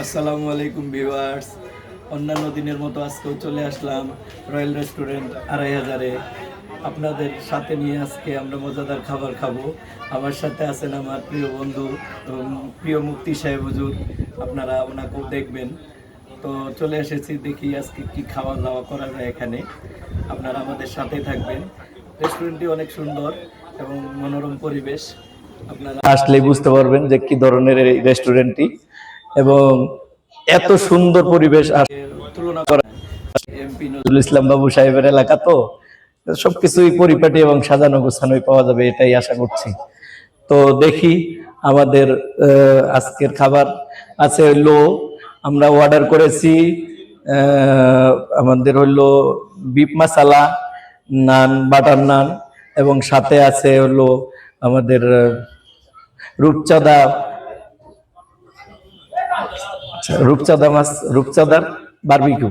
আসসালামু আলাইকুম ভিউয়ার্স। অন্যান্য দিনের মতো আজকেও চলে আসলাম রয়্যাল রেস্টুরেন্ট ২৫০০-এ। আপনাদের সাথে নিয়ে আজকে আমরা মজাদার খাবার খাবো। আমার সাথে আছেন আমার প্রিয় বন্ধু এবং প্রিয় মুফতি সাহেব হুজুর। আপনারা ওনাকেও দেখবেন। তো চলে এসেছি, দেখি আজকে কি খাওয়া দাওয়া করা যায় এখানে। আপনারা আমাদের সাথে থাকবেন। রেস্টুরেন্টটি অনেক সুন্দর এবং মনোরম পরিবেশ। আপনারা আসলেই বুঝতে পারবেন যে কি ধরনের এই রেস্টুরেন্টটি এবং এত সুন্দর পরিবেশ আর তুলনা করা। এমপি নজরুল ইসলাম বাবু সাহেবের এলাকা, তো সবকিছুই পরিপাটি এবং সাজানো গোছানোই পাওয়া যাবে, এটাই আশা করছি। তো দেখি আমাদের আজকের খাবার আছে হইলো, আমরা অর্ডার করেছি আমাদের হইলো বিফ মাসালা, নান, বাটার নান এবং সাথে আছে হলো আমাদের রূপচাঁদা রূপচাঁদা মাছ, রূপচাঁদার বারবিকিউ।